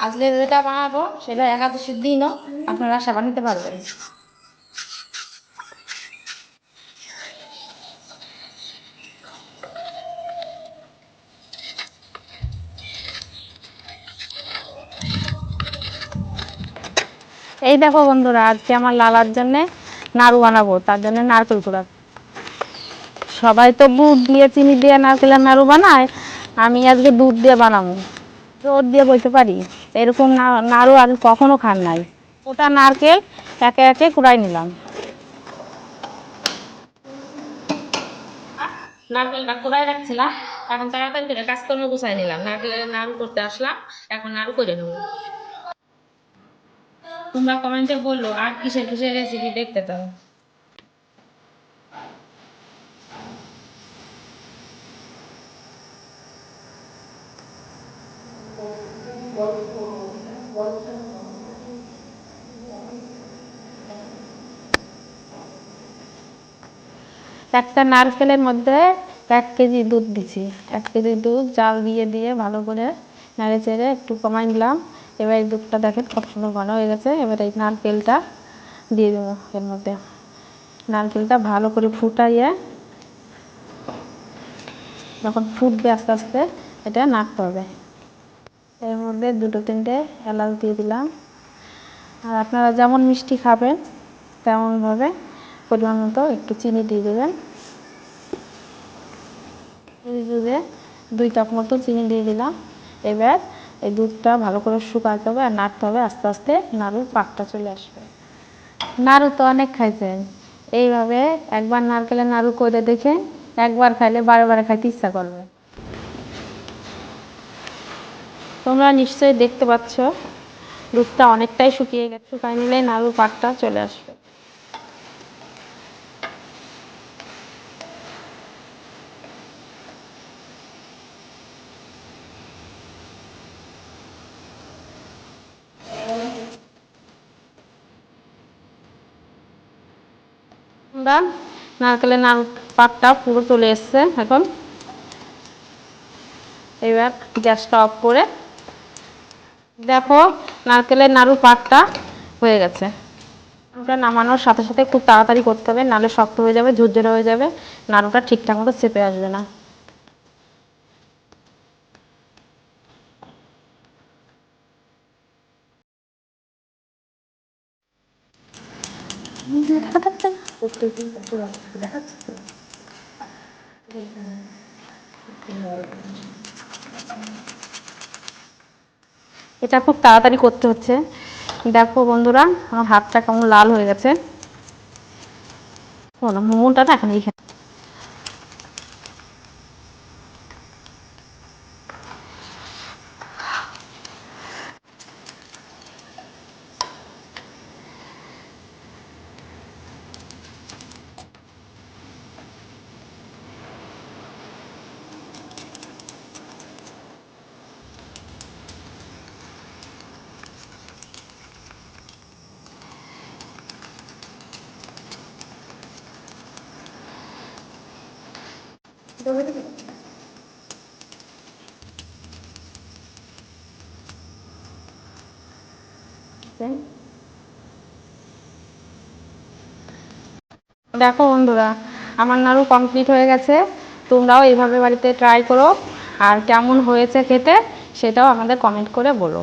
আজকে যেটা বানাবো সেটা একাদশীর দিনও আপনারা সেবা নিতে পারবেন। এই দেখো বন্ধুরা, আজকে আমার লালার জন্য নাড়ু বানাবো, তার জন্য নারকেল কুড়া। সবাই তো দুধ দিয়ে চিনি দিয়ে নারকেলের নাড়ু বানায়, আমি আজকে দুধ দিয়ে বানাবো। রোদ দিয়ে বলতে পারি, এরকম নাড়ু আর কখনো খান নাই। ওটা নারকেল একে একে কুড়াই নিলাম। নারকেলটা কুড়াই রাখছিলাম, এখন তাড়াতাড়ি করে কাজকর্ম গুছাই নিলাম। নারকেলের নাড়ু করতে আসলাম, এখন নাড়ু করে নেবো। তোমরা কমেন্টে বললো আর কিসের কিসের রেসিপি দেখতে চাও। একটা নারকেলের মধ্যে 1 কেজি দুধ দিছি। 1 কেজি দুধ জাল দিয়ে দিয়ে ভালো করে নেড়ে চেড়ে একটু কমাই নিলাম। এবার এই দুধটা দেখেন কত সুন্দর ঘন হয়ে গেছে। এবার এই নারকেলটা দিয়ে দেবো এর মধ্যে। নারকেলটা ভালো করে ফুটাইয়ে যখন ফুটবে আস্তে আস্তে এটা নাড়তে হবে। এর মধ্যে 2-3টে এলাচ দিয়ে দিলাম। আর আপনারা যেমন মিষ্টি খাবেন তেমনভাবে পরিমাণ মতো একটু চিনি দিয়ে দেবেন। দুধে 2 কাপ মতো চিনি দিয়ে দিলাম। এবার এই দুধটা ভালো করে শুকাতে হবে আর নাড়তে হবে, আস্তে আস্তে নাড়ুর পাকটা চলে আসবে। নাড়ু তো অনেক খাইছেন, এইভাবে একবার নারকেলের নাড়ু করে দেখে একবার খাইলে বারে বারে খাইতে ইচ্ছা করবে। তোমরা নিশ্চয়ই দেখতে পাচ্ছ দুধটা অনেকটাই শুকিয়ে গেছে। শুকাই নিলে নাড়ুর পাকটা চলে আসবে। নারকেলের নাড়ুর পাকটা পুরো চলে এসছে। এখন এবার গ্যাসটা অফ করে দেখো নারকেলের নাড়ুর পাকটা হয়ে গেছে। নাড়ুটা নামানোর সাথে সাথে খুব তাড়াতাড়ি করতে হবে, নাহলে শক্ত হয়ে যাবে, ঝুরঝুরে হয়ে যাবে, নাড়ুটা ঠিকঠাক মতো চেপে আসবে না। এটা খুব তাড়াতাড়ি করতে হচ্ছে। দেখো বন্ধুরা, আমার হাতটা কেমন লাল হয়ে গেছে। মোমোটা না এখন এইখানে দেখো বন্ধুরা, আমার নাড়ু কমপ্লিট হয়ে গেছে। তোমরাও এইভাবে বাড়িতে ট্রাই করো, আর কেমন হয়েছে খেতে সেটাও আমাদের কমেন্ট করে বলো।